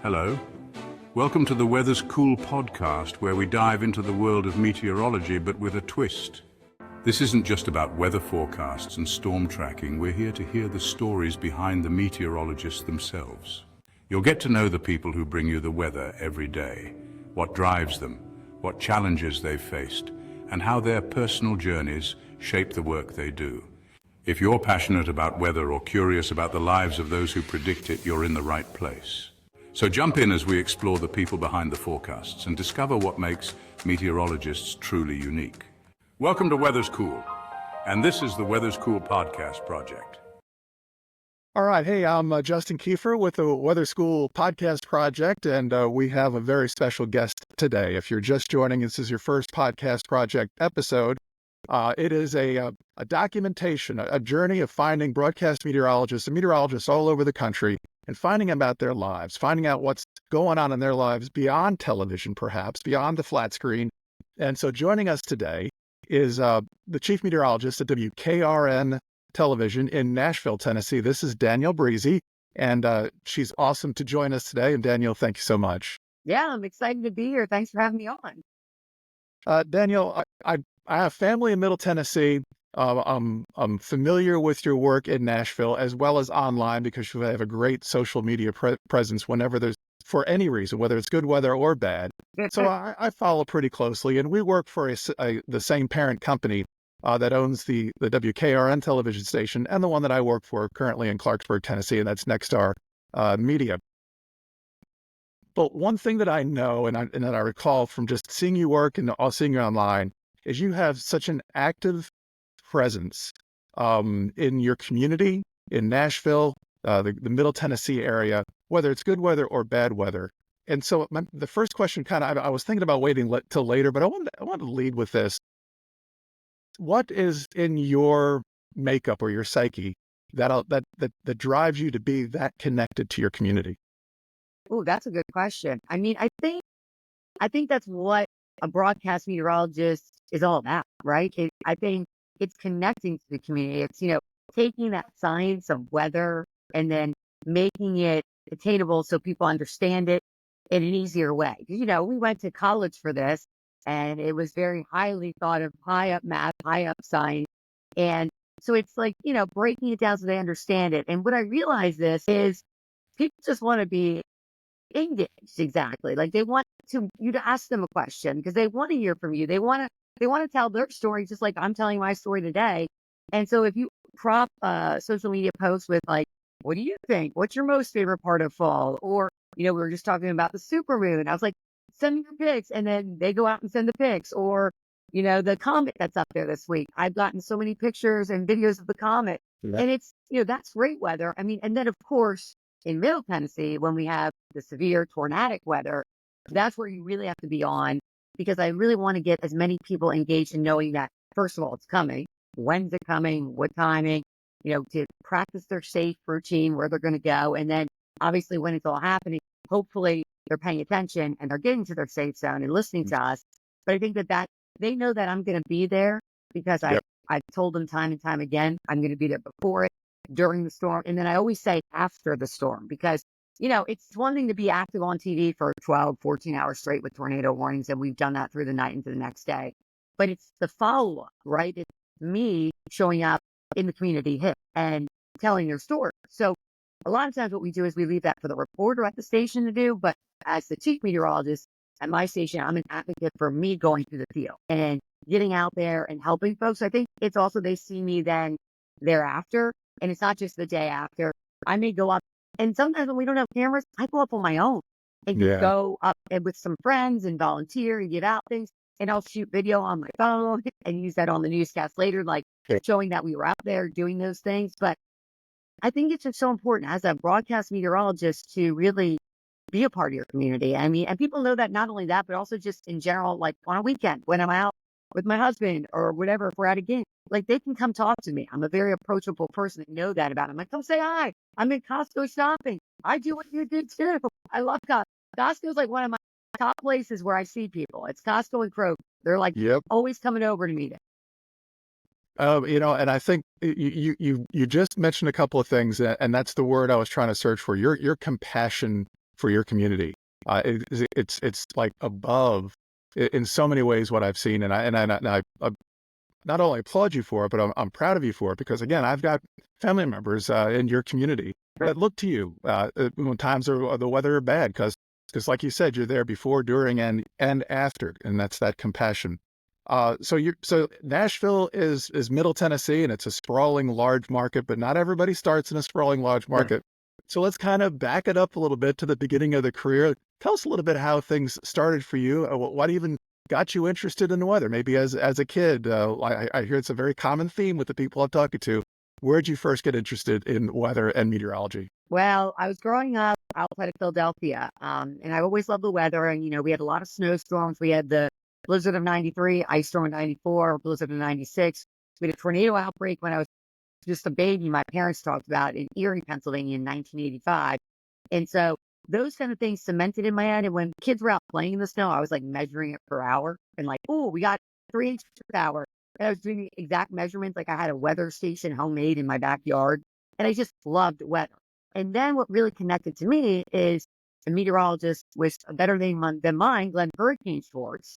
Hello. Welcome to the Weather Skool podcast, where we dive into the world of meteorology, but with a twist. This isn't just about weather forecasts and storm tracking. We're here to hear the stories behind the meteorologists themselves. You'll get to know the people who bring you the weather every day, what drives them, what challenges they've faced, and how their personal journeys shape the work they do. If you're passionate about weather or curious about the lives of those who predict it, you're in the right place. So jump in as we explore the people behind the forecasts and discover what makes meteorologists truly unique. Welcome to Weather Skool, and this is the Weather Skool podcast project. All right. Hey, I'm Justin Kiefer with the Weather Skool podcast project, and we have a very special guest today. If you're just joining, this is your first podcast project episode. It is a documentation, a journey of finding broadcast meteorologists and meteorologists all over the country and finding about their lives, finding out what's going on in their lives beyond television, perhaps, beyond the flat screen. And so joining us today is the chief meteorologist at WKRN television in Nashville, Tennessee. This is Danielle Breezy, and she's awesome to join us today. And Danielle, thank you so much. Yeah, I'm excited to be here. Thanks for having me on. Danielle, I have family in Middle Tennessee. I'm familiar with your work in Nashville as well as online because you have a great social media presence whenever there's, for any reason, whether it's good weather or bad. So I follow pretty closely, and we work for the same parent company that owns the WKRN television station and the one that I work for currently in Clarksburg, Tennessee, and that's Nexstar Media. But one thing that I know and that I recall from just seeing you work and seeing you online is you have such an active presence in your community, in Nashville, the Middle Tennessee area, whether it's good weather or bad weather. And so the first question I was thinking about waiting till later, but I wanted to lead with this. What is in your makeup or your psyche that drives you to be that connected to your community? Oh, that's a good question. I mean, I think that's what a broadcast meteorologist is all about, right? I think it's connecting to the community. It's, taking that science of weather and then making it attainable so people understand it in an easier way. We went to college for this, and it was very highly thought of, high up math, high up science. And so it's like, breaking it down so they understand it. And what I realized is people just want to be engaged. Exactly. Like they want you to ask them a question because they want to hear from you. They want to tell their story just like I'm telling my story today. And so if you prop social media posts with like, what do you think? What's your most favorite part of fall? Or, we were just talking about the supermoon. I was like, send me your pics. And then they go out and send the pics. Or, the comet that's up there this week. I've gotten so many pictures and videos of the comet. Yeah. And it's, that's great weather. I mean, and then of course, in Middle Tennessee, when we have the severe tornadic weather, that's where you really have to be on, because I really want to get as many people engaged in knowing that, first of all, it's coming. When's it coming? What timing? To practice their safe routine, where they're going to go. And then obviously when it's all happening, hopefully they're paying attention and they're getting to their safe zone and listening to us. But I think that they know that I'm going to be there because I've told them time and time again, I'm going to be there before it, during the storm. And then I always say after the storm, because, it's one thing to be active on TV for 12, 14 hours straight with tornado warnings. And we've done that through the night into the next day. But it's the follow up, right? It's me showing up in the community hit and telling their story. So a lot of times what we do is we leave that for the reporter at the station to do. But as the chief meteorologist at my station, I'm an advocate for me going to the field and getting out there and helping folks. I think it's also they see me then thereafter. And it's not just the day after. I may go up, and sometimes when we don't have cameras, I go up on my own and go up and with some friends and volunteer and give out things. And I'll shoot video on my phone and use that on the newscast later, like showing that we were out there doing those things. But I think it's just so important as a broadcast meteorologist to really be a part of your community. I mean, and people know that not only that, but also just in general, like on a weekend when I'm out with my husband or whatever, if we're at a game, like they can come talk to me. I'm a very approachable person. They know that about it. I'm like, come say hi. I'm in Costco shopping. I do what you did too. I love Costco. Costco's like one of my top places where I see people. It's Costco and Kroger. They're like always coming over to meet it. And I think you just mentioned a couple of things, and that's the word I was trying to search for. Your compassion for your community. It's like above in so many ways what I've seen, and I not only applaud you for it, but I'm proud of you for it, because again, I've got family members in your community that look to you when times the weather are bad, because like you said, you're there before, during, and after, and that's that compassion. So Nashville is Middle Tennessee, and it's a sprawling large market, but not everybody starts in a sprawling large market. So let's kind of back it up a little bit to the beginning of the career. Tell us a little bit how things started for you. What even got you interested in the weather? Maybe as a kid. I hear it's a very common theme with the people I'm talking to. Where'd you first get interested in weather and meteorology? Well, I was growing up outside of Philadelphia, and I always loved the weather. And, we had a lot of snowstorms. We had the blizzard of 93, ice storm of 94, blizzard of 96. We had a tornado outbreak when I was just a baby, my parents talked about in Erie, Pennsylvania in 1985. And so those kind of things cemented in my head. And when kids were out playing in the snow, I was like measuring it per hour and like, oh, we got 3 inches per hour. And I was doing the exact measurements. Like I had a weather station homemade in my backyard, and I just loved weather. And then what really connected to me is a meteorologist with a better name than mine, Glenn Hurricane Schwartz,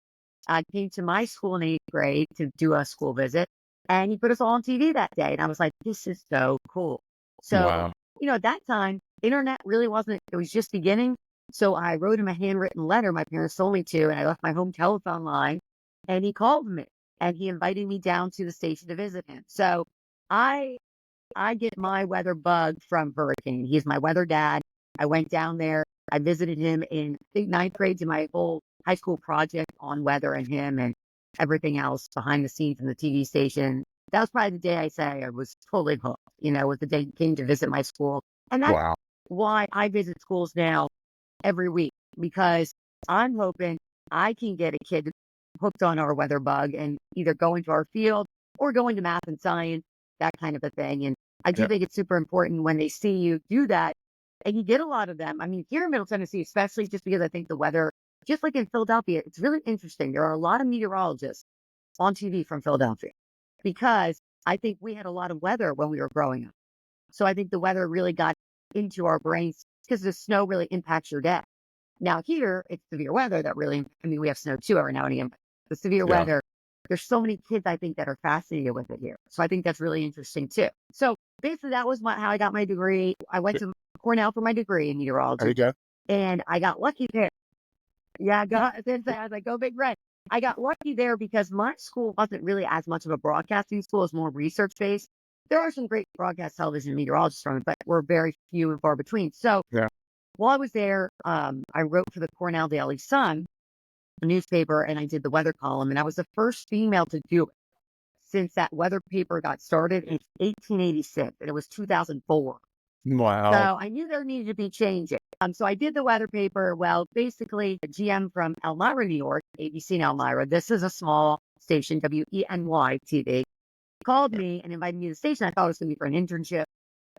came to my school in 8th grade to do a school visit. And he put us all on TV that day. And I was like, this is so cool. So, Wow. At that time, internet really wasn't, it was just beginning. So I wrote him a handwritten letter my parents told me to, and I left my home telephone line, and he called me and he invited me down to the station to visit him. So I get my weather bug from Hurricane. He's my weather dad. I went down there. I visited him in, I think, 9th grade, to my whole high school project on weather and him and everything else behind the scenes in the TV station. That was probably the day I say I was totally hooked, was the day he came to visit my school. And that's Wow. why I visit schools now every week, because I'm hoping I can get a kid hooked on our weather bug and either go into our field or go into math and science, that kind of a thing. And I do think it's super important when they see you do that, and you get a lot of them. I mean, here in Middle Tennessee, especially, just because I think the weather, just like in Philadelphia, it's really interesting. There are a lot of meteorologists on TV from Philadelphia, because I think we had a lot of weather when we were growing up. So I think the weather really got into our brains, because the snow really impacts your day. Now here, it's severe weather that really, we have snow too every now and again, but the severe weather, there's so many kids, I think, that are fascinated with it here. So I think that's really interesting too. So basically that was how I got my degree. I went to Cornell for my degree in meteorology. There you go. And I got lucky there. Yeah, I was like, go Big Red. I got lucky there because my school wasn't really as much of a broadcasting school. It's more research based. There are some great broadcast television meteorologists from it, but we're very few and far between. So while I was there, I wrote for the Cornell Daily Sun, a newspaper, and I did the weather column. And I was the first female to do it since that weather paper got started in 1886, and it was 2004. Wow. So I knew there needed to be changes. So I did the weather paper. Well, basically, the GM from Elmira, New York, ABC in Elmira, this is a small station, WENY TV, called me and invited me to the station. I thought it was going to be for an internship.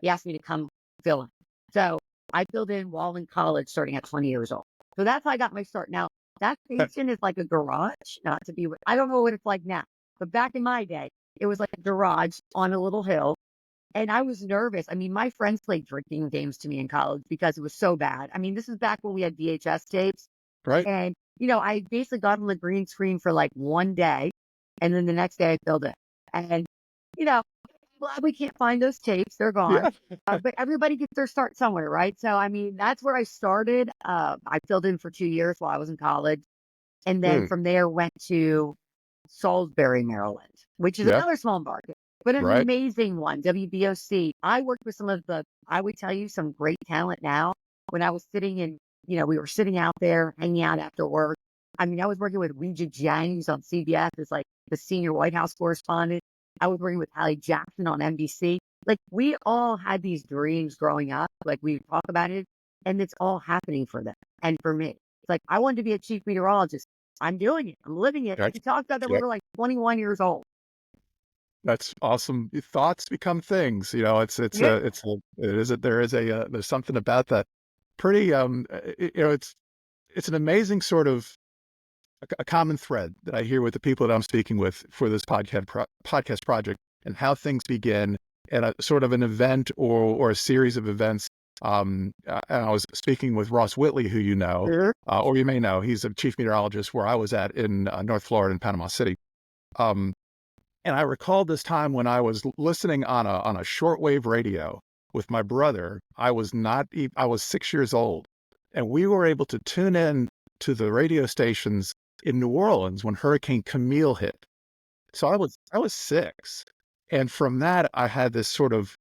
He asked me to come fill in. So I filled in Walden College starting at 20 years old. So that's how I got my start. Now, that station is like a garage, not to be, I don't know what it's like now, but back in my day, it was like a garage on a little hill. And I was nervous. My friends played drinking games to me in college because it was so bad. This is back when we had VHS tapes. Right. And, I basically got on the green screen for like one day. And then the next day I filled it. And, glad we can't find those tapes. They're gone. But everybody gets their start somewhere, right? So, that's where I started. I filled in for 2 years while I was in college. And then from there went to Salisbury, Maryland, which is another small market, but an amazing one, WBOC. I worked with some of I would tell you, some great talent now. When I was sitting in, we were sitting out there hanging out after work. I was working with Weijia Jiang, who's on CBS, as like the senior White House correspondent. I was working with Hallie Jackson on NBC. Like, we all had these dreams growing up. Like, we talk about it, and it's all happening for them. And for me, it's like, I wanted to be a chief meteorologist. I'm doing it. I'm living it. We talked about that when we were like 21 years old. That's awesome. Thoughts become things. There's something about that. Pretty, it's an amazing sort of a common thread that I hear with the people that I'm speaking with for this podcast project, and how things begin, and a sort of an event or a series of events And I was speaking with Ross Whitley, who you know, Sure. or you may know. He's a chief meteorologist where I was at in North Florida in Panama City. Um, and I recalled this time when I was listening on a shortwave radio with my brother. I was 6 years old, and we were able to tune in to the radio stations in New Orleans when Hurricane Camille hit. So I was 6, and from that I had this sort of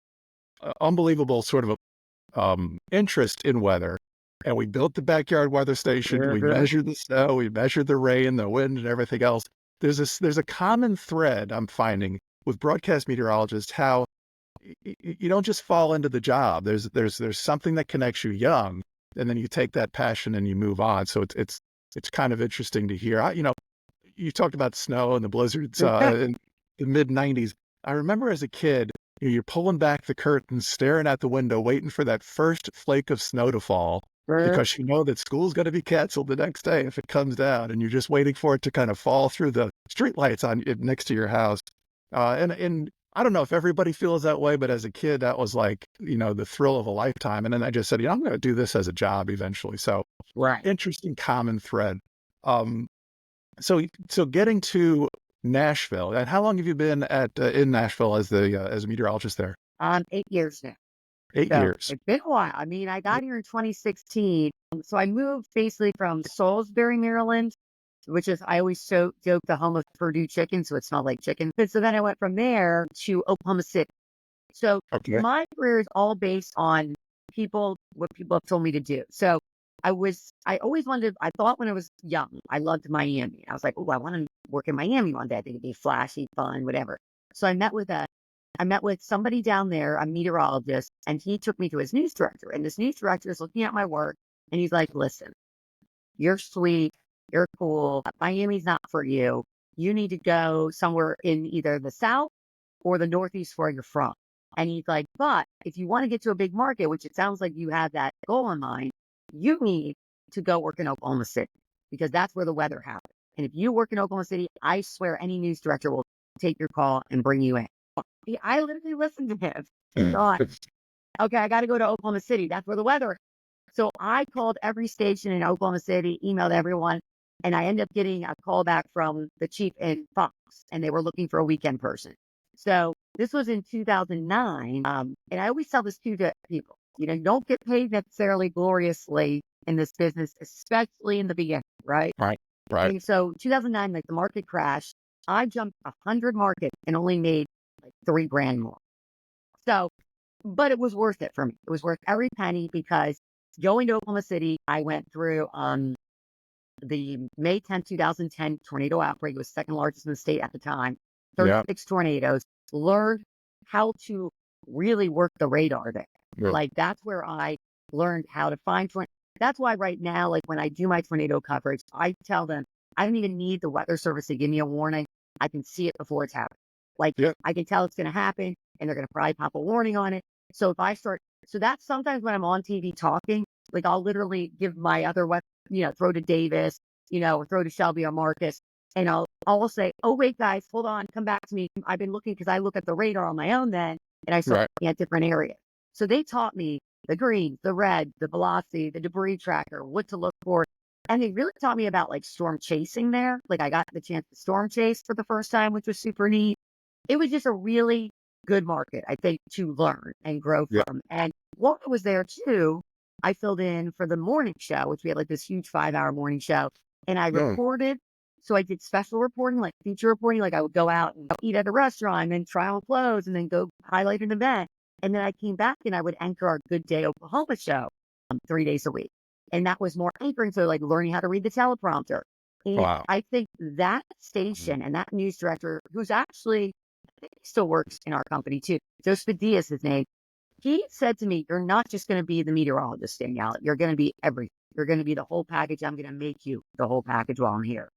unbelievable sort of interest in weather. And we built the backyard weather station. We Mhm. measured the snow, we measured the rain, the wind, and everything else. There's a common thread I'm finding with broadcast meteorologists, how you don't just fall into the job. There's something that connects you young, and then you take that passion and you move on. So it's kind of interesting to hear. You talked about snow and the blizzards in the mid-90s. I remember as a kid, you're pulling back the curtains, staring out the window, waiting for that first flake of snow to fall Mhm. because you know that school's going to be canceled the next day if it comes down, and you're just waiting for it to kind of fall through the streetlights on next to your house. And I don't know if everybody feels that way, but as a kid, that was like, the thrill of a lifetime. And then I just said, I'm going to do this as a job eventually. So Right. interesting common thread. Um, so getting to Nashville, and how long have you been in Nashville as a meteorologist there? 8 years now. Eight So years. it's been a while. I mean, I got here in 2016. So I moved basically from Salisbury, Maryland, which is, I always joke, the home of Purdue chicken. So it smelled like chicken. But so then I went from there to Oklahoma City. So Okay. my career is all based on what people have told me to do. So I always wanted, I thought when I was young, I loved Miami. I was like, oh, I want to work in Miami one day. I think it'd be flashy, fun, whatever. So I met with somebody down there, a meteorologist, and he took me to his news director. And this news director is looking at my work and he's like, listen, you're sweet, you're cool. Miami's not for you. You need to go somewhere in either the South or the Northeast where you're from. And he's like, but if you want to get to a big market, which it sounds like you have that goal in mind, you need to go work in Oklahoma City because that's where the weather happens. And if you work in Oklahoma City, I swear any news director will take your call and bring you in. I literally listened to him and thought, okay, I got to go to Oklahoma City. That's where the weather is. So I called every station in Oklahoma City, emailed everyone, and I ended up getting a call back from the chief in Fox, and they were looking for a weekend person. So this was in 2009. And I always tell this to people, you don't get paid necessarily gloriously in this business, especially in the beginning, right? Right. Right. And so 2009, like the market crashed, I jumped 100 markets and only made like 3 grand more. So, but it was worth it for me. It was worth every penny because going to Oklahoma City, I went through the May 10th, 2010 tornado outbreak. It was second largest in the state at the time. Yeah. 36 tornadoes. Learned how to really work the radar there. Yeah. Like that's where I learned how to find tornadoes. That's why right now, like when I do my tornado coverage, I tell them I don't even need the weather service to give me a warning. I can see it before it's happening. Like Yeah. I can tell it's going to happen, and they're going to probably pop a warning on it. So if I start, so that's sometimes when I'm on TV talking, like I'll literally give my other throw to Davis, or throw to Shelby or Marcus, and I'll say, oh wait guys, hold on, come back to me. I've been looking because I look at the radar on my own then, and I start Right. looking at different areas. So they taught me the green, the red, the velocity, the debris tracker, what to look for. And they really taught me about like storm chasing there. Like I got the chance to storm chase for the first time, which was super neat. It was just a really good market, I think, to learn and grow Yeah. from. And while I was there too, I filled in for the morning show, which we had like this huge 5-hour morning show. And I Yeah. reported. So I did special reporting, like feature reporting. Like I would go out and eat at a restaurant and then try on clothes and then go highlight an event. And then I came back and I would anchor our Good Day Oklahoma show 3 days a week. And that was more anchoring. So like learning how to read the teleprompter. And Wow. I think that station and that news director, who's actually, I think he still works in our company too, Joseph Diaz, his name, he said to me, you're not just going to be the meteorologist, Danielle. You're going to be everything. You're going to be the whole package. I'm going to make you the whole package while I'm here.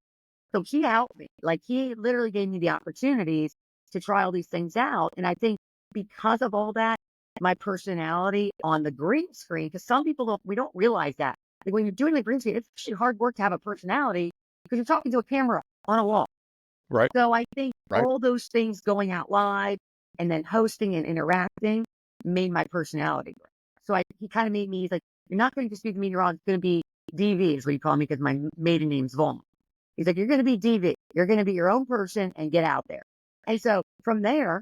So he helped me. Like he literally gave me the opportunities to try all these things out. And I think because of all that, my personality on the green screen, because some people we don't realize that. Like when you're doing the green screen, it's actually hard work to have a personality because you're talking to a camera on a wall. Right. So I think Right. all those things going out live and then hosting and interacting made my personality grow. So he kind of made me, he's like, you're not going to just be the meteorologist, it's going to be DV is what you call me because my maiden name's Vaughn. He's like, you're going to be DV. You're going to be your own person and get out there. And so from there,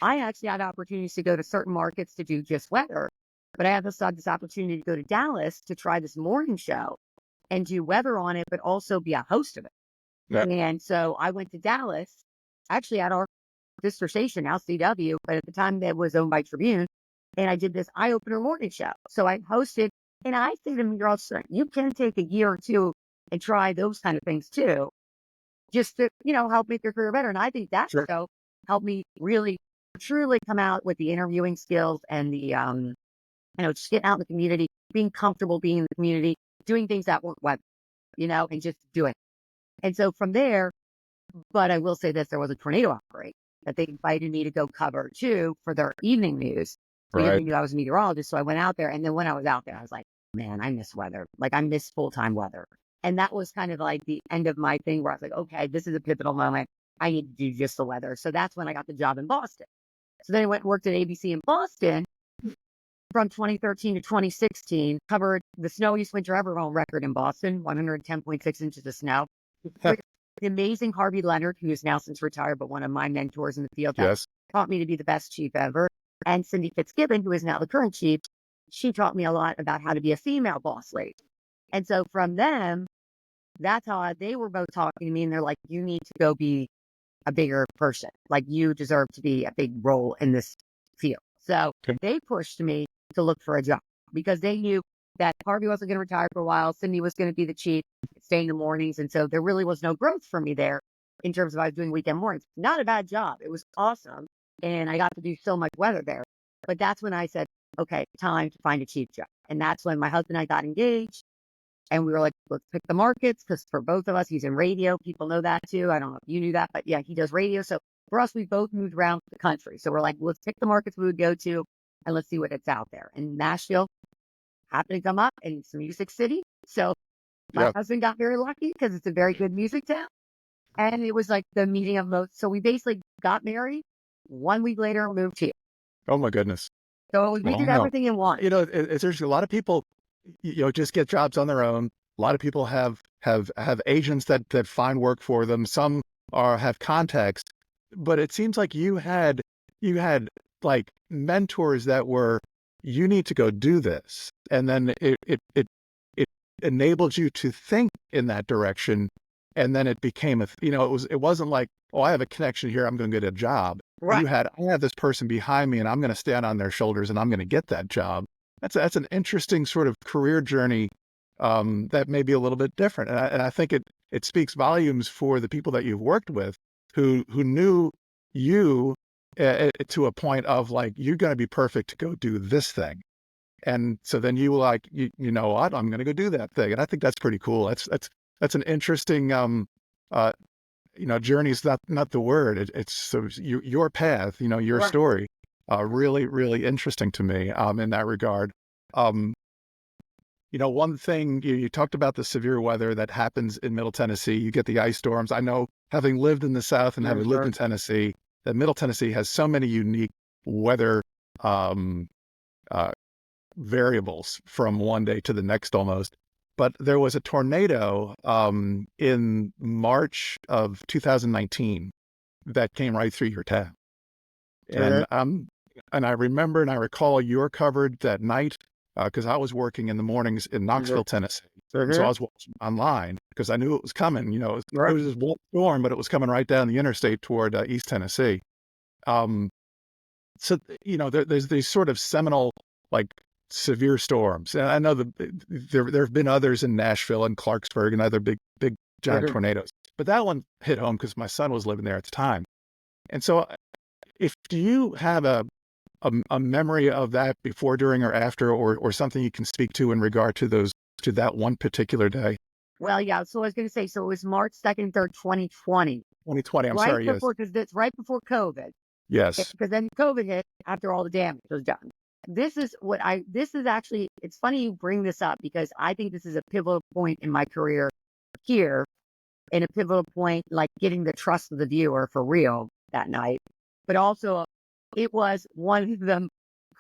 I actually had opportunities to go to certain markets to do just weather. But I had this opportunity to go to Dallas to try this morning show and do weather on it, but also be a host of it. Yeah. And so I went to Dallas, actually at our sister station, now CW, but at the time that was owned by Tribune. And I did this eye-opener morning show. So I hosted, and I say to meteorologists, you can take a year or two and try those kind of things too, just to, help make your career better. And I think that show helped me really, truly come out with the interviewing skills and the, just getting out in the community, being comfortable being in the community, doing things that weren't weather, and just doing it. And so from there, but I will say this, there was a tornado outbreak that they invited me to go cover too for their evening news. Because they knew I was a meteorologist. So I went out there. And then when I was out there, I was like, man, I miss weather. Like I miss full-time weather. And that was kind of like the end of my thing where I was like, okay, this is a pivotal moment. I need to do just the weather. So that's when I got the job in Boston. So then I went and worked at ABC in Boston from 2013 to 2016, covered the snowiest winter ever on record in Boston, 110.6 inches of snow. With the amazing Harvey Leonard, who is now since retired, but one of my mentors in the field, that taught me to be the best chief ever. And Cindy Fitzgibbon, who is now the current chief, she taught me a lot about how to be a female boss lady. And so from them, that's how they were both talking to me. And they're like, you need to go be a bigger person. Like you deserve to be a big role in this field. So they pushed me to look for a job because they knew that Harvey wasn't going to retire for a while. Cindy was going to be the chief, stay in the mornings. And so there really was no growth for me there in terms of I was doing weekend mornings. Not a bad job. It was awesome. And I got to do so much weather there. But that's when I said, okay, time to find a chief job. And that's when my husband and I got engaged. And we were like, let's pick the markets. Because for both of us, he's in radio. People know that too. I don't know if you knew that. But yeah, he does radio. So for us, we both moved around the country. So we're like, let's pick the markets we would go to. And let's see what it's out there. And Nashville happened to come up. And it's Music City. So my husband got very lucky because it's a very good music town. And it was like the meeting of most. So we basically got married. 1 week later, moved here. Oh my goodness. So we did everything in one. There's a lot of people, just get jobs on their own. A lot of people have agents that find work for them. Some have contacts, but it seems like you had like mentors that were, you need to go do this. And then it enabled you to think in that direction. And then it became it wasn't like, oh, I have a connection here, I'm going to get a job. Right. I have this person behind me and I'm going to stand on their shoulders and I'm going to get that job. That's an interesting sort of career journey that may be a little bit different. And I think it speaks volumes for the people that you've worked with who knew you to a point of like, you're going to be perfect to go do this thing. And so then you like, you know what, I'm going to go do that thing. And I think that's pretty cool. That's an interesting, journey is not the word. It's so your path, your story, really, really interesting to me in that regard. One thing you talked about the severe weather that happens in Middle Tennessee. You get the ice storms. I know, having lived in the South and having lived in Tennessee, that Middle Tennessee has so many unique weather variables from one day to the next almost. But there was a tornado in March of 2019 that came right through your town. And I remember and I recall you were covered that night because I was working in the mornings in Knoxville, Tennessee. So I was watching online because I knew it was coming. It was this one storm, but it was coming right down the interstate toward East Tennessee. So, there's these sort of seminal, like, severe storms. And I know there have been others in Nashville and Clarksburg and other big giant tornadoes. But that one hit home because my son was living there at the time. And so do you have a memory of that before, during, or after, or something you can speak to in regard to that one particular day? Well, yeah. So I was going to say, so it was March 2nd, 3rd, 2020. 2020, I'm sorry, yes. Because it's right before COVID. Yes. Because then COVID hit after all the damage was done. This is actually, it's funny you bring this up because I think this is a pivotal point in my career here, and a pivotal point, like getting the trust of the viewer for real that night. But also, it was one of the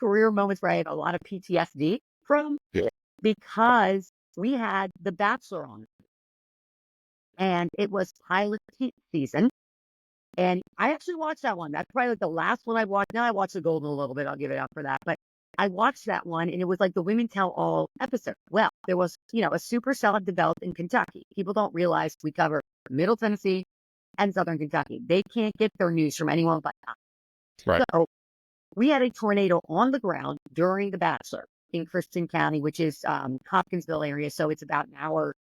career moments where I had a lot of PTSD from because we had The Bachelor on and it was pilot season. And I actually watched that one. That's probably like the last one I watched. Now I watched The Golden a little bit. I'll give it up for that. But I watched that one and it was like the Women Tell All episode. Well, there was, a supercell had developed in Kentucky. People don't realize we cover Middle Tennessee and Southern Kentucky. They can't get their news from anyone but us. Right. So we had a tornado on the ground during The Bachelor in Christian County, which is Hopkinsville area. So it's about an hour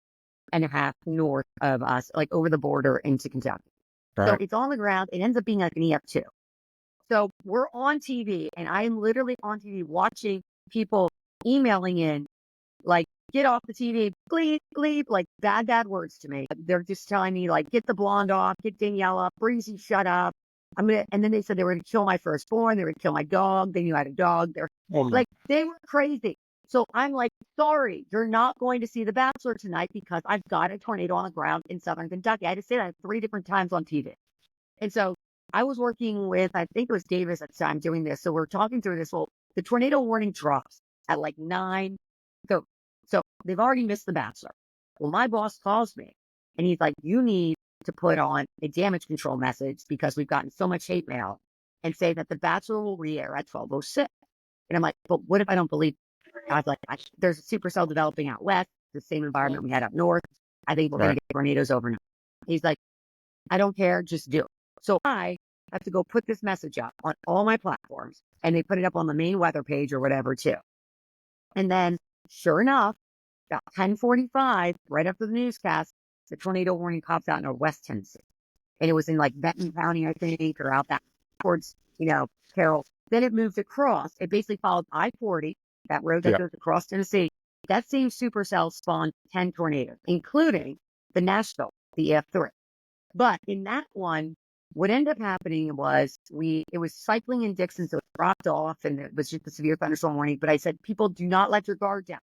and a half north of us, like over the border into Kentucky. Right. So it's on the ground. It ends up being like an EF2. So we're on TV and I'm literally on TV watching people emailing in, like, get off the TV, bleep, bleep, like bad words to me. They're just telling me like, get the blonde off, get Danielle up, Breezy, shut up. And then they said they were going to kill my firstborn. They were going to kill my dog. They knew I had a dog. They were crazy. So I'm like, sorry, you're not going to see The Bachelor tonight because I've got a tornado on the ground in Southern Kentucky. I had to say that 3 different times on TV. And so I was working with, I think it was Davis at the time doing this. So we're talking through this. Well, the tornado warning drops at like 9. So they've already missed The Bachelor. Well, my boss calls me and he's like, you need to put on a damage control message because we've gotten so much hate mail and say that The Bachelor will re-air at 12:06. And I'm like, but what if I don't believe? I was like, there's a supercell developing out west, the same environment we had up north. I think we're going to get tornadoes overnight. He's like, I don't care, just do it. So I have to go put this message up on all my platforms, and they put it up on the main weather page or whatever too. And then, sure enough, about 10:45, right after the newscast, the tornado warning pops out in West Tennessee. And it was in like Benton County, I think, or out that towards, Carroll. Then it moved across. It basically followed I-40, that road that goes across Tennessee. That same supercell spawned 10 tornadoes, including the Nashville, the EF3. But in that one, what ended up happening was it was cycling in Dixon, so it dropped off and it was just a severe thunderstorm warning. But I said, people, do not let your guard down.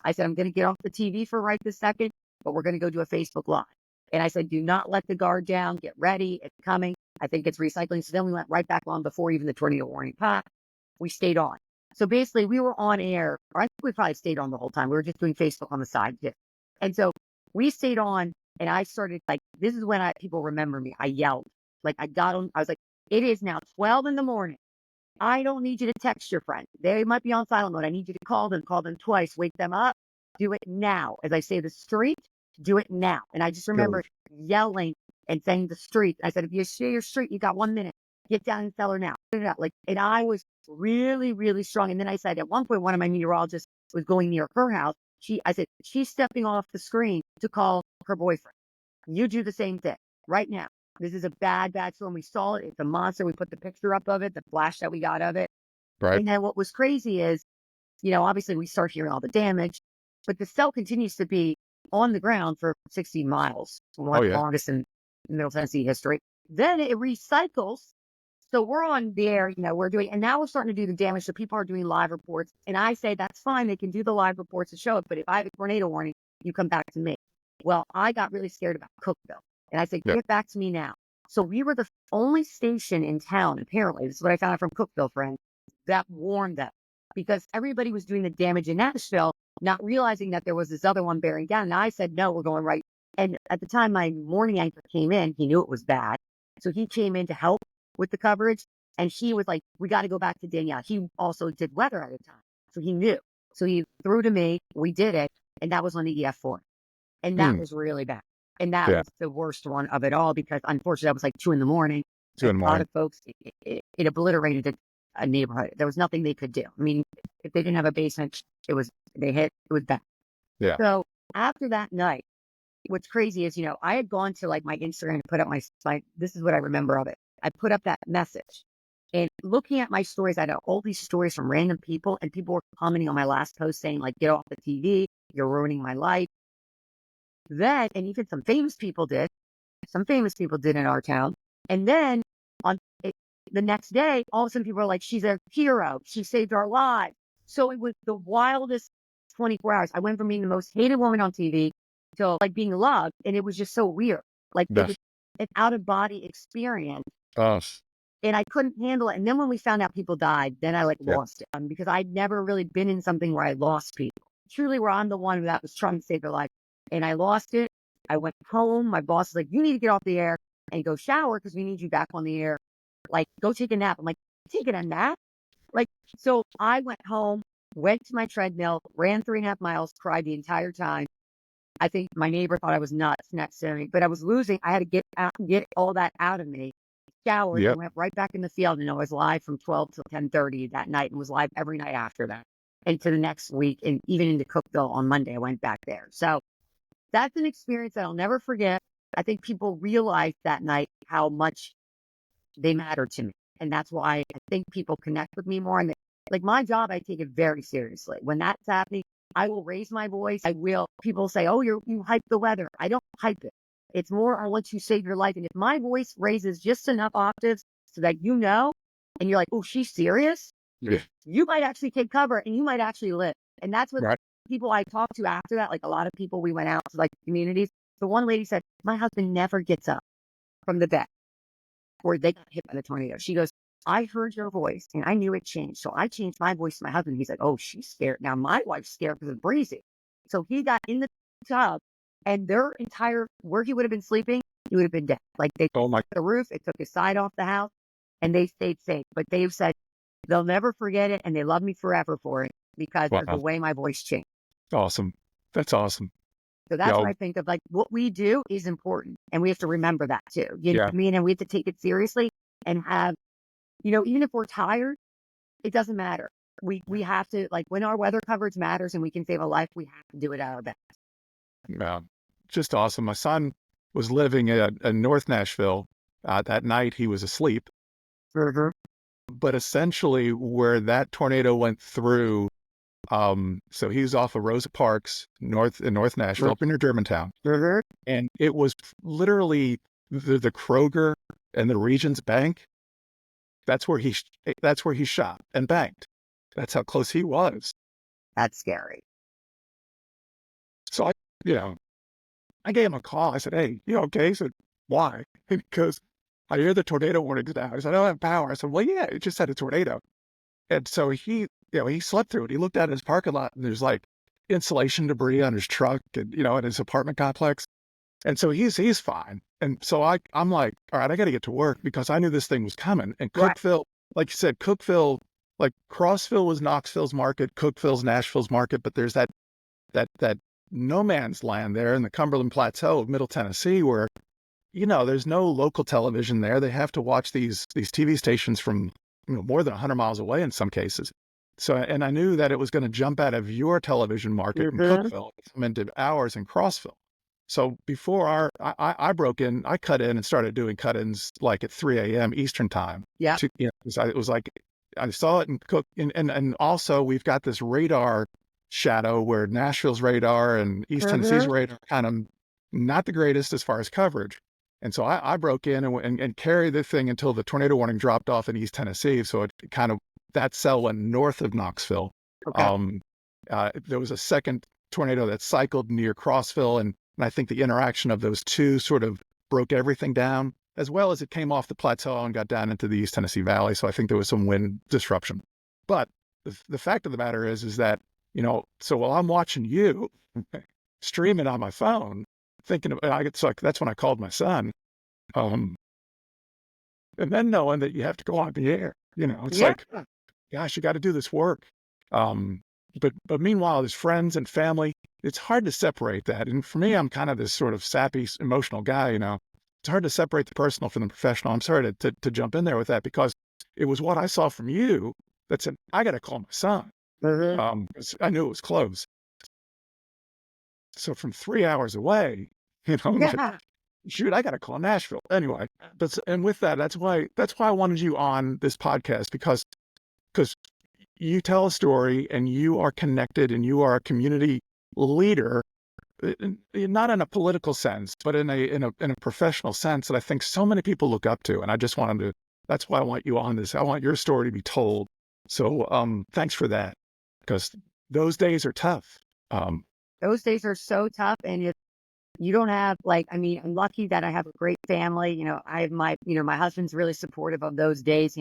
I said, I'm going to get off the TV for right this second, but we're going to go do a Facebook Live. And I said, do not let the guard down. Get ready. It's coming. I think it's recycling. So then we went right back on before even the tornado warning popped. We stayed on. So basically we were on air, or I think we probably stayed on the whole time. We were just doing Facebook on the side too. And so we stayed on and I started like, this is when people remember me. I yelled, like I got on. I was like, it is now 12 in the morning. I don't need you to text your friend. They might be on silent mode. I need you to call them twice, wake them up. Do it now. As I say, the street, do it now. And I just remember yelling and saying the street. I said, if you share your street, you got 1 minute. Get down and tell her now. And I was really, really strong. And then I said, at one point, one of my meteorologists was going near her house. I said, she's stepping off the screen to call her boyfriend. You do the same thing right now. This is a bad storm. We saw it. It's a monster. We put the picture up of it, the flash that we got of it. Right. And then what was crazy is, obviously we start hearing all the damage, but the cell continues to be on the ground for 60 miles, one of the longest in Middle Tennessee history. Then it recycles. So we're on the air, we're doing, and now we're starting to do the damage. So people are doing live reports. And I say, that's fine. They can do the live reports and show it. But if I have a tornado warning, you come back to me. Well, I got really scared about Cookville. And I said, get back to me now. So we were the only station in town, apparently, this is what I found out from Cookville friends, that warned them. Because everybody was doing the damage in Nashville, not realizing that there was this other one bearing down. And I said, no, we're going right. And at the time my morning anchor came in, he knew it was bad. So he came in to help with the coverage. And he was like, we got to go back to Danielle. He also did weather at the time. So he knew. So he threw to me. We did it. And that was on the EF4. And that was really bad. And that was the worst one of it all because unfortunately that was like 2 in.m. A lot of folks, it obliterated a neighborhood. There was nothing they could do. I mean, if they didn't have a basement, it was bad. Yeah. So after that night, what's crazy is, I had gone to like my Instagram and put up my, this is what I remember of it. I put up that message and looking at my stories, I had all these stories from random people and people were commenting on my last post saying like, get off the TV. You're ruining my life. Then, and even some famous people did in our town. And then the next day, all of a sudden people are like, she's a hero. She saved our lives. So it was the wildest 24 hours. I went from being the most hated woman on TV to like being loved. And it was just so weird. Like it was an out of body experience. and I couldn't handle it. And then when we found out people died, then I like Yeah. lost it because I'd never really been in something where I lost people. Truly, where I'm the one that was trying to save their life, and I lost it. I went home. My boss was like, "You need to get off the air and go shower because we need you back on the air. Like, go take a nap." I'm like, "Taking a nap?" Like, so I went home, went to my treadmill, ran 3.5 miles, cried the entire time. I think my neighbor thought I was nuts next to me, but I was losing. I had to get all that out of me. Showered and Yep. went right back in the field. And I was live from 12 till 10:30 that night and was live every night after that. And to the next week, and even into Cookville on Monday, I went back there. So that's an experience that I'll never forget. I think people realized that night how much they matter to me. And that's why I think people connect with me more. And like my job, I take it very seriously. When that's happening, I will raise my voice. I will. People say, "Oh, you hype the weather." I don't hype it. It's more, I want to save your life. And if my voice raises just enough octaves so that you know, and you're like, "Oh, she's serious," Yeah. you might actually take cover and you might actually live. And that's what Right. people I talked to after that, like a lot of people, we went out to like communities. The one lady said, "My husband never gets up from the bed or they got hit by the tornado." She goes, "I heard your voice and I knew it changed. So I changed my voice to my husband." He's like, "Oh, she's scared." Now my wife's scared because of Breezy. So he got in the tub and their entire, where he would have been sleeping, he would have been dead. Like they Oh took my. the roof, it took his side off the house and they stayed safe. But they've said they'll never forget it and they love me forever for it because of the Wow. way my voice changed. Awesome. That's awesome. So that's Yeah. what I think of, like what we do is important and we have to remember that too. You know Yeah. what I mean? And we have to take it seriously and have, even if we're tired, it doesn't matter. We have to, like when our weather coverage matters and we can save a life, we have to do it at our best. Yeah. Just awesome. My son was living in North Nashville. That night he was asleep, Mhm. but essentially where that tornado went through, so he's off of Rosa Parks, in North Nashville, up near Germantown. Mhm. And it was literally the Kroger and the Regions Bank. That's where he shot and banked. That's how close he was. That's scary. So you know, I gave him a call. I said, "Hey, you okay?" He said, "Why?" Because I hear the tornado warnings now. I said, "I don't have power." I said, "Well, yeah, it just had a tornado." And so he slept through it. He looked at his parking lot and there's like insulation debris on his truck and, in his apartment complex. And so he's fine. And so I'm like, all right, I got to get to work because I knew this thing was coming. And Right. Cookville, like you said, Cookville, like Crossville was Knoxville's market, Cookville's Nashville's market, but there's that no man's land there in the Cumberland Plateau of Middle Tennessee where, there's no local television there. They have to watch these TV stations from, more than 100 miles away in some cases. So, and I knew that it was going to jump out of your television market in Mhm. Cookville and come into ours in Crossville. So before I broke in, I cut in and started doing cut-ins like at 3 a.m. Eastern time. Yeah. It was like, I saw it in and also we've got this radar shadow where Nashville's radar and East Tennessee's Mhm. radar kind of not the greatest as far as coverage. And so I broke in and carried the thing until the tornado warning dropped off in East Tennessee. So it kind of, that cell went north of Knoxville. Okay. There was a second tornado that cycled near Crossville. And I think the interaction of those two sort of broke everything down, as well as it came off the plateau and got down into the East Tennessee Valley. So I think there was some wind disruption. But the fact of the matter is that, so while I'm watching you streaming on my phone, thinking of, that's when I called my son. And then knowing that you have to go on the air, it's Yeah. like, gosh, you got to do this work. But meanwhile, there's friends and family. It's hard to separate that. And for me, I'm kind of this sort of sappy, emotional guy, It's hard to separate the personal from the professional. I'm sorry to jump in there with that because it was what I saw from you that said, I got to call my son. Mhm. 'Cause I knew it was close. So from 3 hours away, I'm like, Yeah. shoot, I got to call Nashville. Anyway, and with that, that's why I wanted you on this podcast because you tell a story and you are connected and you are a community leader, not in a political sense, but in a professional sense that I think so many people look up to. And I just wanted to, that's why I want you on this. I want your story to be told. So, thanks for that because those days are tough. Those days are so tough. And you don't have like, I mean, I'm lucky that I have a great family. I have my husband's really supportive of those days.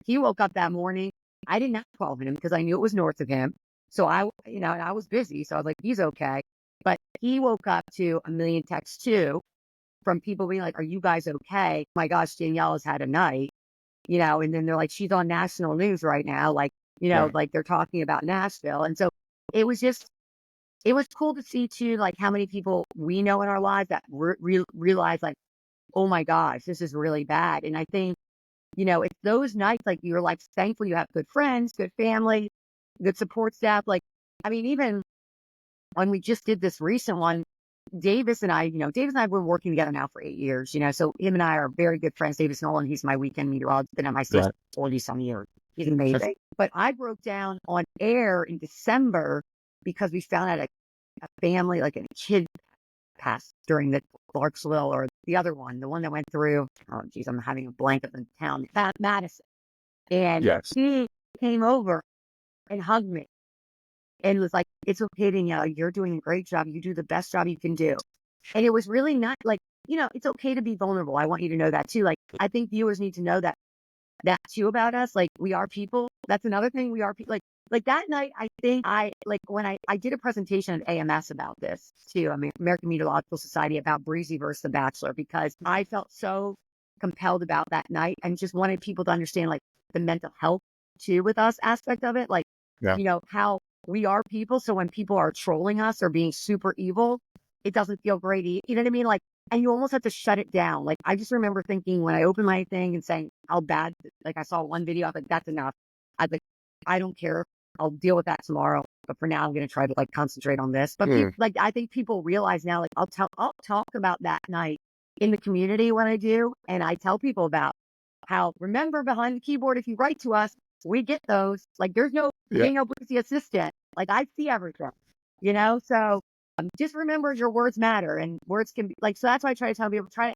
He woke up that morning. I did not call him because I knew it was north of him. So and I was busy. So I was like, he's okay. But he woke up to a million texts too from people being like, are you guys okay? My gosh, Danielle has had a night, and then they're like, she's on national news right now. Like, Right. like they're talking about Nashville. And so it was it was cool to see too, like how many people we know in our lives that realize like, oh my gosh, this is really bad. And I think, it's those nights, like you're like thankful you have good friends, good family, good support staff. Like, I mean, even when we just did this recent one, Davis and I have been working together now for 8 years, so him and I are very good friends. Davis Nolan, he's my weekend meteorologist, been at my station Right. 40 some years. He's amazing. But I broke down on air in December because we found out a family, like a kid passed during the Clarksville or the other one, the one that went through, oh geez, I'm having a blank of the town, Madison. And Yes. he came over and hugged me and was like, it's okay, Danielle, you're doing a great job. You do the best job you can do. And it was really not like, it's okay to be vulnerable. I want you to know that too. Like, I think viewers need to know that too about us. Like, we are people. That's another thing. We are people. Like that night, I think when I did a presentation at AMS about this too, I mean, American Meteorological Society, about Breezy versus The Bachelor, because I felt so compelled about that night and just wanted people to understand like the mental health too with us aspect of it. Like, Yeah. how we are people. So when people are trolling us or being super evil, it doesn't feel great. You know what I mean? Like, and you almost have to shut it down. Like, I just remember thinking when I opened my thing and saying how bad, like I saw one video, I was like, that's enough. I don't care. I'll deal with that tomorrow. But for now, I'm going to try to like concentrate on this. But like, I think people realize now, like, I'll talk about that night in the community when I do. And I tell people about how, remember, behind the keyboard, if you write to us, we get those. Like, there's no Yeah. Danielle Breezy assistant. Like, I see everything, So just remember your words matter, and words can be like, so that's why I try to tell people, try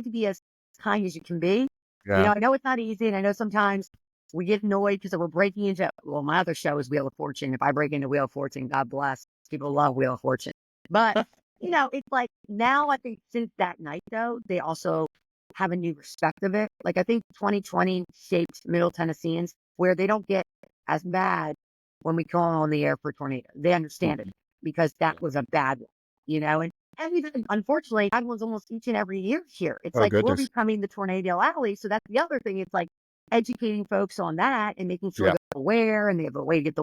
to be as kind as you can be. Yeah. I know it's not easy, and I know sometimes we get annoyed because we're breaking into, well, my other show is Wheel of Fortune. If I break into Wheel of Fortune, God bless. People love Wheel of Fortune. But, it's like now I think since that night, though, they also have a new respect of it. Like, I think 2020 shaped Middle Tennesseans where they don't get as mad when we call on the air for tornado. They understand it because that was a bad one, and even, unfortunately, bad ones almost each and every year here. It's Oh, like we're goodness. becoming the tornado alley. So that's the other thing. It's like educating folks on that and making sure Yeah. they're aware and they have a way to get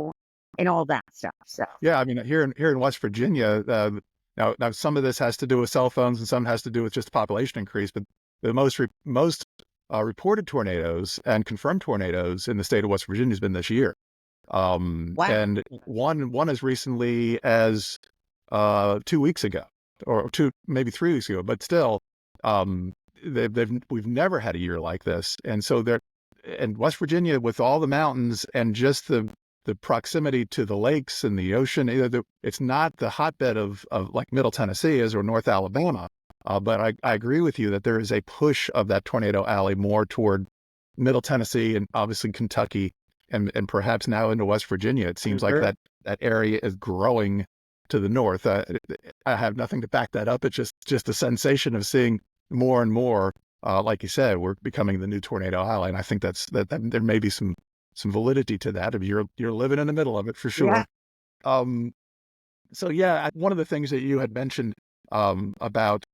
and all that stuff. So Yeah. I mean, here in West Virginia, now some of this has to do with cell phones and some has to do with just the population increase, but the most reported tornadoes and confirmed tornadoes in the state of West Virginia has been this year. wow, And one as recently as 2 weeks ago, or maybe 3 weeks ago, but still, we've never had a year like this. And so and West Virginia, with all the mountains and just the proximity to the lakes and the ocean, it's not the hotbed of like Middle Tennessee is or North Alabama. But I agree with you that there is a push of that tornado alley more toward Middle Tennessee and obviously Kentucky and perhaps now into West Virginia. It seems like sure. that area is growing to the north. I have nothing to back that up. It's just a sensation of seeing more and more. Like you said, we're becoming the new tornado alley, and I think that there may be some validity to that. If you're living in the middle of it for Yeah. sure. So yeah, one of the things that you had mentioned about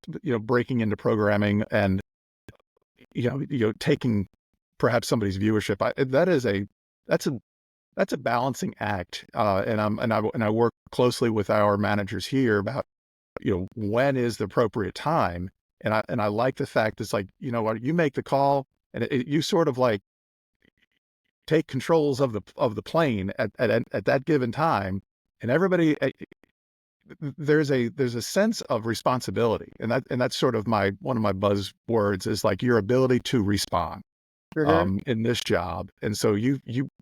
breaking into programming and taking perhaps somebody's viewership, that's a balancing act, and I work closely with our managers here about when is the appropriate time, and I like the fact it's like what, you make the call and you sort of like take controls of the plane at that given time, and everybody there's a sense of responsibility, and that's sort of one of my buzzwords is like your ability to respond Mhm. in this job. And so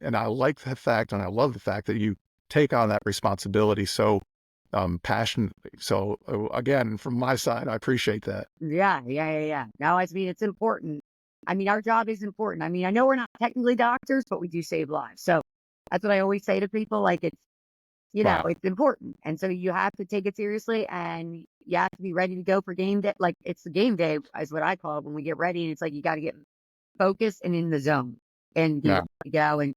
and I like the fact, and I love the fact that you take on that responsibility so passionately. So again, from my side, I appreciate that. Yeah. No, I mean, it's important. I mean, our job is important. I mean, I know we're not technically doctors, but we do save lives. So that's what I always say to people. Like, it's Right. it's important. And so you have to take it seriously. And you have to be ready to go for game day. Like it's the game day is what I call it when we get ready. And it's like, you got to get focused and in the zone and be Yeah. ready to go. And,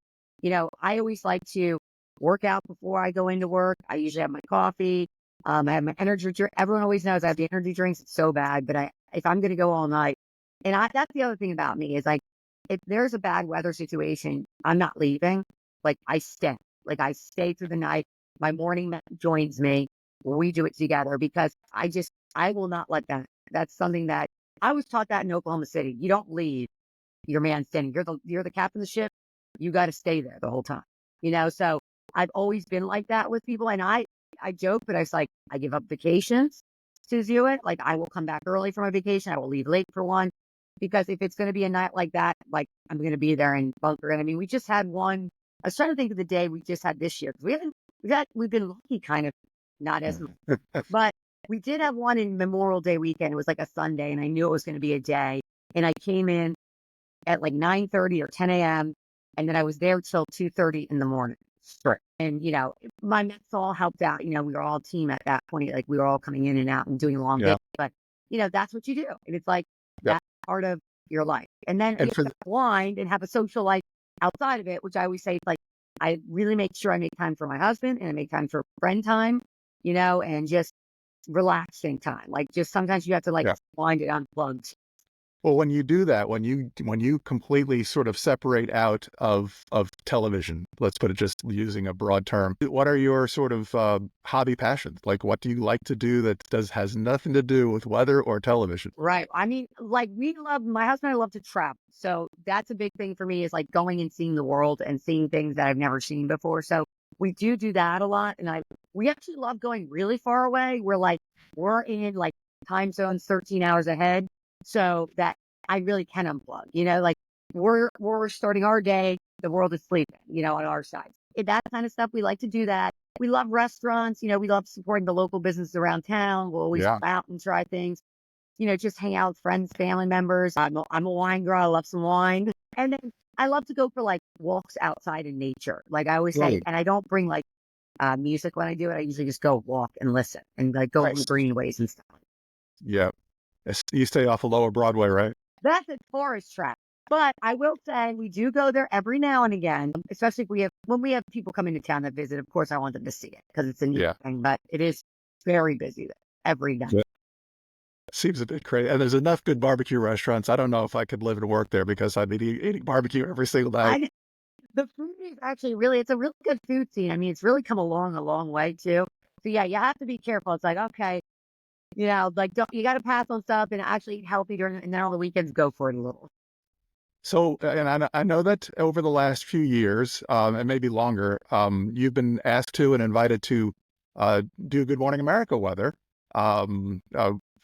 I always like to work out before I go into work. I usually have my coffee. I have my energy drink. Everyone always knows I have the energy drinks. It's so bad, but if I'm going to go all night, and that's the other thing about me is like, if there's a bad weather situation, I'm not leaving. Like I stay. Like I stay through the night. My morning joins me. We do it together because I will not let that. That's something that I was taught that in Oklahoma City. You don't leave your man standing. You're the captain of the ship. You got to stay there the whole time. So I've always been like that with people. And I joke, but I was like, I give up vacations to do it. Like I will come back early for my vacation. I will leave late for one. Because if it's going to be a night like that, like I'm going to be there and bunker. And I mean, we just had one. I was trying to think of the day we just had this year. We've been lucky kind of, not as much, but we did have one in Memorial Day weekend. It was like a Sunday and I knew it was going to be a day. And I came in at like 9:30 or 10 a.m. And then I was there till 2:30 in the morning. Right. And, my Mets all helped out. We were all a team at that point. Like we were all coming in and out and doing long Yeah. days. But, that's what you do. And it's like, Yep. that's part of your life. And then And you for have to wind and have a social life outside of it, which I always say, like, I really make sure I make time for my husband and I make time for friend time, and just relaxing time. Like just sometimes you have to like Yeah. wind it unplugged. Well, when you do that, when you completely sort of separate out of television, let's put it just using a broad term, what are your sort of hobby passions? Like, what do you like to do that has nothing to do with weather or television? Right. I mean, like my husband and I love to travel. So that's a big thing for me is like going and seeing the world and seeing things that I've never seen before. So we do that a lot. And we actually love going really far away. We're in like time zones 13 hours ahead. So that I really can unplug, like we're starting our day. The world is sleeping, on our side. That kind of stuff. We like to do that. We love restaurants. We love supporting the local businesses around town. We'll always Yeah. go out and try things. Just hang out with friends, family members. I'm a wine girl. I love some wine. And then I love to go for like walks outside in nature. Like I always say, Right. and I don't bring like music when I do it. I usually just go walk and listen and like go on Nice. greenways and stuff. Yeah. You stay off of Lower Broadway, right? That's a forest track. But I will say we do go there every now and again, especially when we have people come into town that visit. Of course, I want them to see it because it's a neat Yeah. thing, but it is very busy there every night. Yeah. Seems a bit crazy. And there's enough good barbecue restaurants. I don't know if I could live and work there because I'd be eating barbecue every single night. The food is actually it's a really good food scene. I mean, it's really come along a long way too. So yeah, you have to be careful. It's like, okay, like you got to pass on stuff and actually eat healthy and then on the weekends go for it a little. So, and I know that over the last few years, and maybe longer, you've been asked to and invited to do Good Morning America weather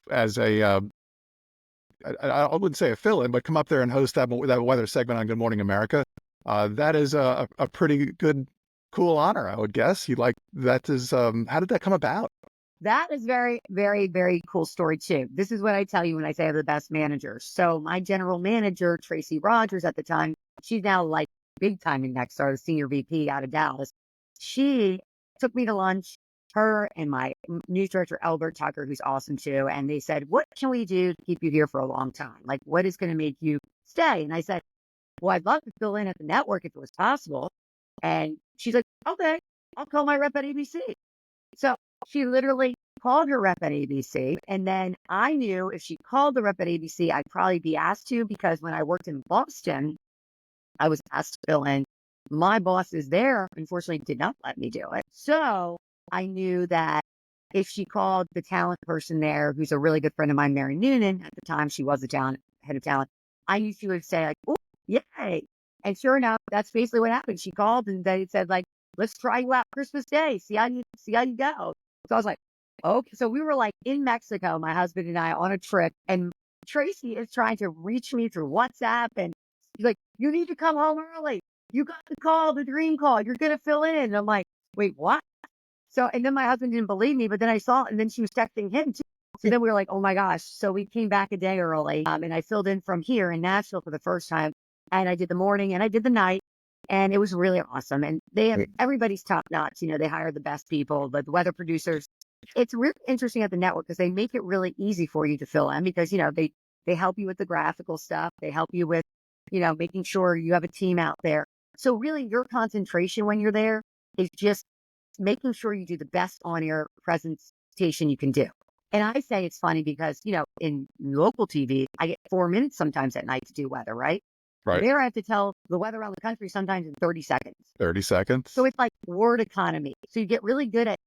as I wouldn't say a fill-in, but come up there and host that weather segment on Good Morning America. That is a pretty good, cool honor, I would guess. How did that come about? That is very, very, very cool story too. This is what I tell you when I say I have the best managers. So my general manager, Tracy Rogers at the time, she's now like big time in Nexstar, the senior VP out of Dallas. She took me to lunch, her and my news director, Albert Tucker, who's awesome too. And they said, what can we do to keep you here for a long time? Like, what is going to make you stay? And I said, well, I'd love to fill in at the network if it was possible. And she's like, okay, I'll call my rep at ABC. So she literally called her rep at ABC. And then I knew if she called the rep at ABC, I'd probably be asked to, because when I worked in Boston, I was asked to fill in. My bosses there, unfortunately, did not let me do it. So I knew that if she called the talent person there, who's a really good friend of mine, Mary Noonan, at the time, she was the head of talent, I knew she would say like, oh, yay. And sure enough, that's basically what happened. She called and they said like, let's try you out Christmas Day. See how you go. So I was like, okay. So we were like in Mexico, my husband and I, on a trip, and Tracy is trying to reach me through WhatsApp, and she's like, you need to come home early. You got the call, the dream call. You're going to fill in. And I'm like, wait, what? So, and then my husband didn't believe me, but then I saw it, and then she was texting him too. So then we were like, oh my gosh. So we came back a day early, and I filled in from here in Nashville for the first time. And I did the morning and I did the night, and it was really awesome. And everybody's top notch. They hire the best people, the weather producers. it's really interesting at the network because they make it really easy for you to fill in because, they help you with the graphical stuff. They help you with, making sure you have a team out there. So really your concentration when you're there is just making sure you do the best on-air presentation you can do. And I say it's funny because, in local TV, I get 4 minutes sometimes at night to do weather, right? Right. There I have to tell the weather around the country sometimes in 30 seconds. 30 seconds. So it's like word economy. So you get really good at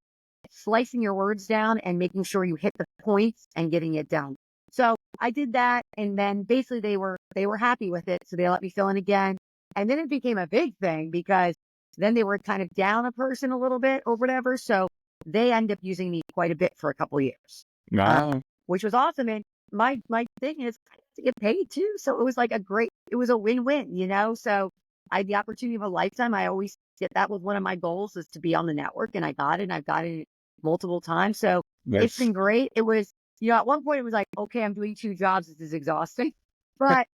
slicing your words down and making sure you hit the points and getting it done. So I did that. And then basically they were happy with it. So they let me fill in again. And then it became a big thing because then they were kind of down a person a little bit or whatever. So they end up using me quite a bit for a couple of years, Nah. which was awesome. And my thing is I have to get paid too. So it was like it was a win-win, So I had the opportunity of a lifetime. I always get that was one of my goals is to be on the network and I got it and I've got it multiple times. So it's been great. It was, at one point it was like, okay, I'm doing 2 jobs. This is exhausting, but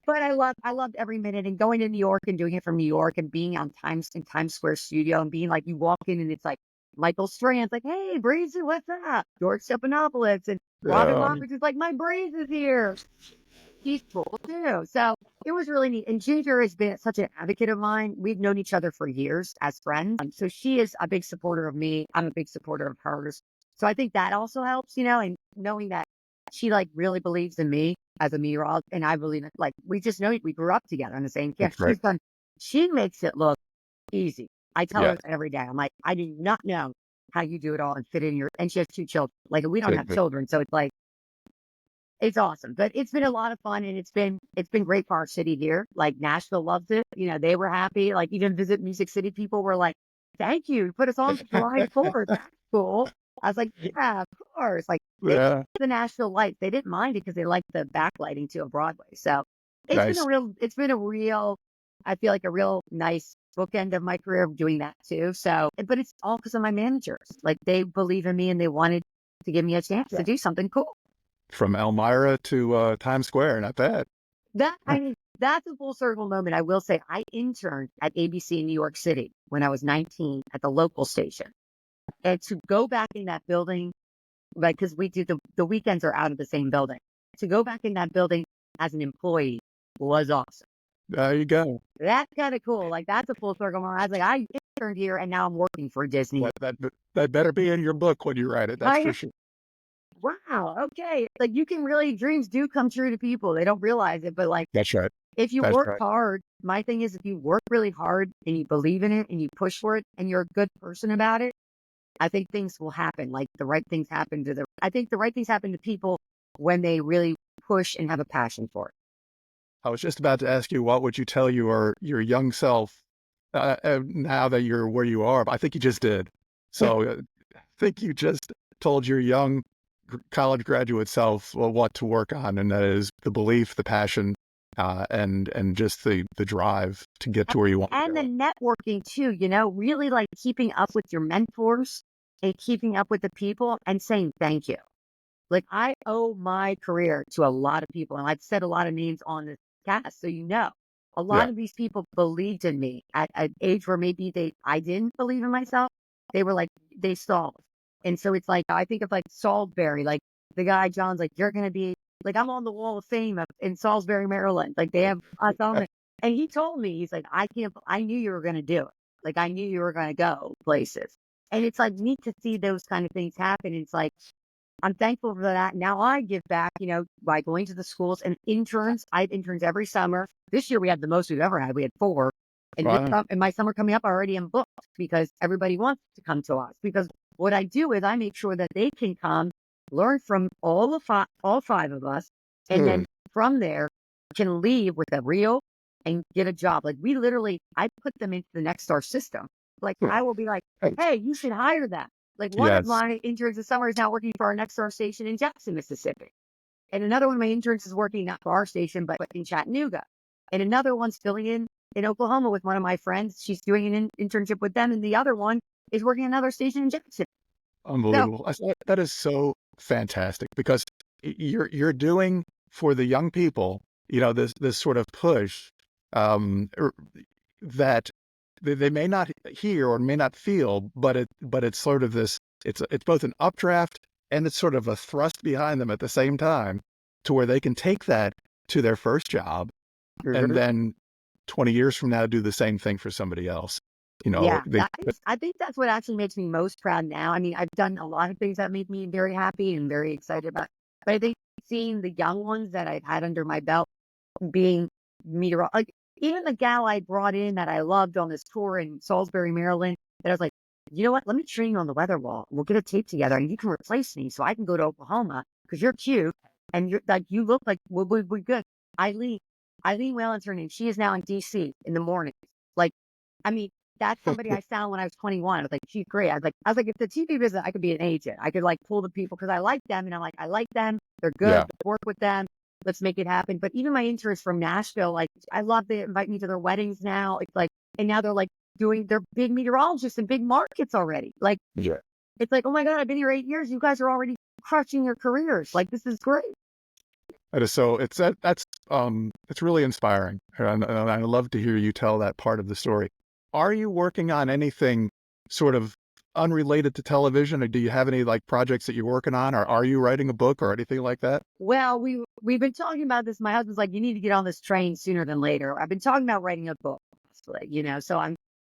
I loved every minute and going to New York and doing it from New York and being in Times Square studio and being like, you walk in and it's like Michael Strand's like, hey, Breezy, what's up? George Stephanopoulos and Robin Roberts is like, my Breeze is here. He's cool too. So it was really neat. And Ginger has been such an advocate of mine. We've known each other for years as friends. So she is a big supporter of me. I'm a big supporter of hers. So I think that also helps, and knowing that she like really believes in me as a meteorologist. And I believe it. Like we just know we grew up together on the same camp. Right. She makes it look easy. I tell Yeah. her every day, I'm like, I do not know how you do it all and fit in and she has 2 children. Like we don't have children. So it's like, it's awesome, but it's been a lot of fun and it's been great for our city here. Like Nashville loves it. They were happy. Like even Visit Music City people were like, thank you. You put us on July 4th. That's cool. I was like, yeah, of course. Like they Yeah. the Nashville lights. They didn't mind it because they liked the backlighting to a Broadway. So Nice. I feel like a real nice bookend of my career of doing that too. So, but it's all because of my managers. Like they believe in me and they wanted to give me a chance to do something cool. From Elmira to Times Square, not bad. That's a full circle moment. I will say I interned at ABC in New York City when I was 19 at the local station. And to go back in that building, like, because we do the weekends are out of the same building. To go back in that building as an employee was awesome. There you go. That's kind of cool. Like, that's a full circle moment. I was like, I interned here and now I'm working for Disney. That better be in your book when you write it. That's for sure. Wow. Okay. Like dreams do come true to people. They don't realize it, but like, That's right. if you work hard, my thing is if you work really hard and you believe in it and you push for it and you're a good person about it, I think things will happen. Like the right things happen I think the right things happen to people when they really push and have a passion for it. I was just about to ask you, what would you tell your young self now that you're where you are? But I think you just did. So I think you just told your young college graduate self what to work on, and that is the belief, the passion, and just the drive to get to where you want to go. And the networking too, really like keeping up with your mentors and keeping up with the people and saying thank you. Like I owe my career to a lot of people, and I've said a lot of names on this cast, so a lot of these people believed in me at an age where maybe I didn't believe in myself. They were like, they saw. And so it's like, I think of like Salisbury, like the guy, John's like, you're going to be like, I'm on the wall of fame in Salisbury, Maryland. Like they have us on it. And he told me, he's like, I knew you were going to do it. Like I knew you were going to go places. And it's like neat to see those kind of things happen. It's like, I'm thankful for that. Now I give back, by going to the schools and interns. I have interns every summer. This year we had the most we've ever had. We had 4. And, and my summer coming up, I already am booked because everybody wants to come to us. Because what I do is I make sure that they can come, learn from all 5 of us, and then from there can leave with a reel and get a job. Like I put them into the Nexstar system. Like I will be like, hey, you should hire that. Like one of my interns this summer is now working for our Nexstar station in Jackson, Mississippi. And another one of my interns is working not for our station, but in Chattanooga. And another one's filling in Oklahoma with one of my friends. She's doing an internship with them. And the other one is working another station in Jackson. Unbelievable. That is so fantastic because you're doing for the young people, this sort of push that they may not hear or may not feel, but it's sort of this it's both an updraft and it's sort of a thrust behind them at the same time, to where they can take that to their first job and then 20 years from now do the same thing for somebody else. Yeah, I think that's what actually makes me most proud now. I mean, I've done a lot of things that make me very happy and very excited about, but I think seeing the young ones that I've had under my belt being like even the gal I brought in that I loved on this tour in Salisbury, Maryland, that I was like, you know what? Let me train you on the weather wall. We'll get a tape together and you can replace me so I can go to Oklahoma because you're cute and you're like, you look like we're good. Eileen, Eileen Whalen's her name. She is now in DC in the morning. Like, I mean, that's somebody I found when I was 21. I was like, she's great. I was like, if the TV business, I could be an agent. I could like pull the people because I like them. And I'm like, I like them. They're good. Yeah. Work with them. Let's make it happen. But even my interest from Nashville, like I love they invite me to their weddings now. It's like, and now they're like they're big meteorologists in big markets already. Like, Yeah. it's like, oh my God, I've been here 8 years. You guys are already crushing your careers. Like, this is great. That is so. It's really inspiring, and I love to hear you tell that part of the story. Are you working on anything sort of unrelated to television, or do you have any like projects that you're working on, or are you writing a book or anything like that? Well, we've been talking about this. My husband's like, you need to get on this train sooner than later. I've been talking about writing a book, so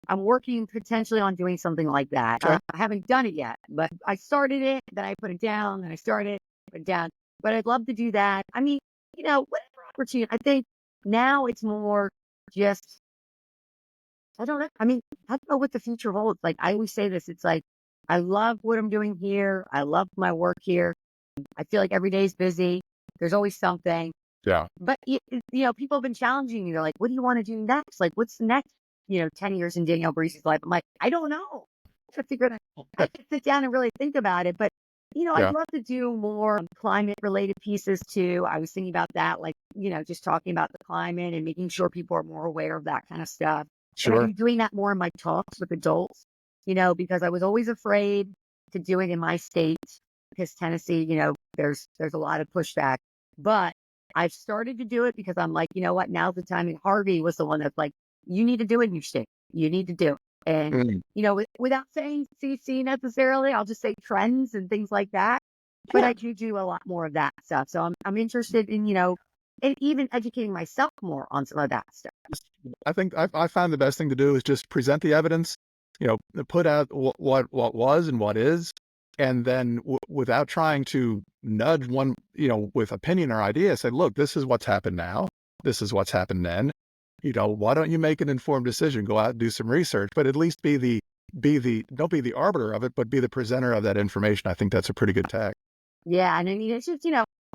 I'm working potentially on doing something like that. Okay. I haven't done it yet, but I started it, then I put it down, then I started it, put it down. But I'd love to do that. I mean, whatever opportunity. I think now it's more just, I don't know. I mean, I don't know what the future holds. Like I always say this, it's like, I love what I'm doing here. I love my work here. I feel like every day is busy. There's always something. Yeah. But, people have been challenging me. They're like, what do you want to do next? Like, what's the next, 10 years in Danielle Breezy's life? I'm like, I don't know. I have to figure it out. I have to sit down and really think about it. But, I'd love to do more climate related pieces too. I was thinking about that, like, just talking about the climate and making sure people are more aware of that kind of stuff. And Sure. I'm doing that more in my talks with adults, because I was always afraid to do it in my state because Tennessee, there's a lot of pushback. But I've started to do it because I'm like, you know what? Now's the time. And Harvey was the one that's like, you need to do it in your state. You need to do it. And, without saying CC necessarily, I'll just say trends and things like that. But I do a lot more of that stuff. So I'm interested in, and even educating myself more on some of that stuff. I think I found the best thing to do is just present the evidence, put out what was and what is, and then without trying to nudge one, with opinion or idea, say, look, this is what's happened now. This is what's happened then. Why don't you make an informed decision? Go out and do some research, but at least don't be the arbiter of it, but be the presenter of that information. I think that's a pretty good tack. Yeah. And I mean, it's just,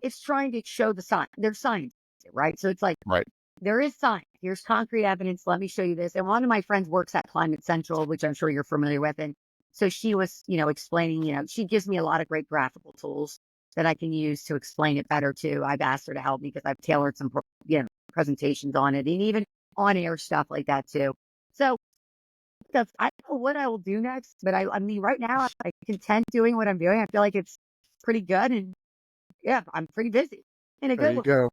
it's trying to show the science. There's science, right? So it's like, Right. There is science. Here's concrete evidence. Let me show you this. And one of my friends works at Climate Central, which I'm sure you're familiar with. And so she was, explaining, she gives me a lot of great graphical tools that I can use to explain it better too. I've asked her to help me because I've tailored some, presentations on it and even on air stuff like that too. So I don't know what I will do next, but I mean, right now I'm content doing what I'm doing. I feel like it's pretty good. And yeah, I'm pretty busy in a There good you way. go.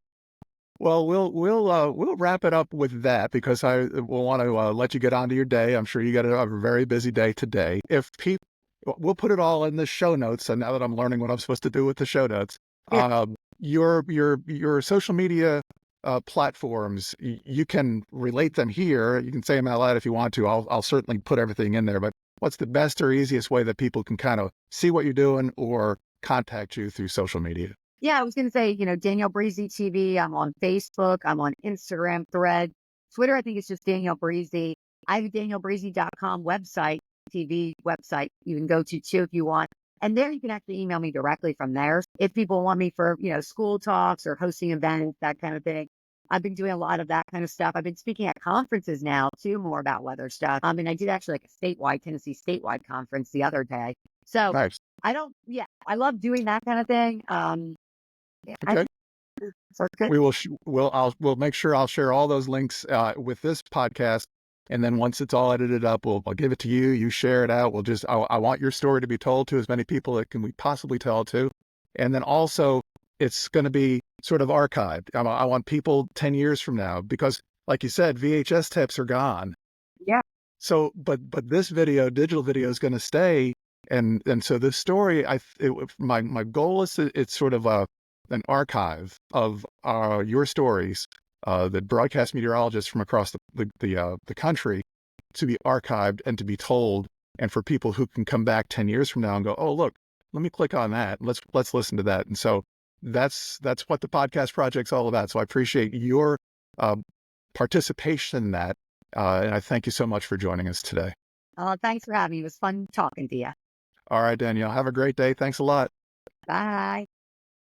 Well, we'll wrap it up with that because I will want to let you get on to your day. I'm sure you got a very busy day today. We'll put it all in the show notes. And now that I'm learning what I'm supposed to do with the show notes, Yeah. your social media platforms, you can relate them here. You can say them out loud if you want to. I'll certainly put everything in there. But what's the best or easiest way that people can kind of see what you're doing or contact you through social media? Yeah, I was going to say, Danielle Breezy TV. I'm on Facebook. I'm on Instagram, Thread, Twitter. I think it's just Danielle Breezy. I have a daniellebreezy.com website, TV website you can go to too if you want. And there you can actually email me directly from there. If people want me for, school talks or hosting events, that kind of thing. I've been doing a lot of that kind of stuff. I've been speaking at conferences now too, more about weather stuff. And I did actually like a Tennessee statewide conference the other day. So Nice. I love doing that kind of thing. Yeah, Okay. so it's good. We'll make sure I'll share all those links with this podcast, and then once it's all edited up, I'll give it to you. You share it out. I want your story to be told to as many people that can we possibly tell to, and then also it's going to be sort of archived. I want people 10 years from now because, like you said, VHS tapes are gone. Yeah. So, but this digital video is going to stay And so this story, my goal is it's sort of an archive of your stories that broadcast meteorologists from across the country to be archived and to be told, and for people who can come back 10 years from now and go, oh, look, let me click on that. Let's listen to that. And so that's what the podcast project's all about. So I appreciate your participation in that. And I thank you so much for joining us today. Thanks for having me. It was fun talking to you. All right, Danielle, have a great day. Thanks a lot. Bye.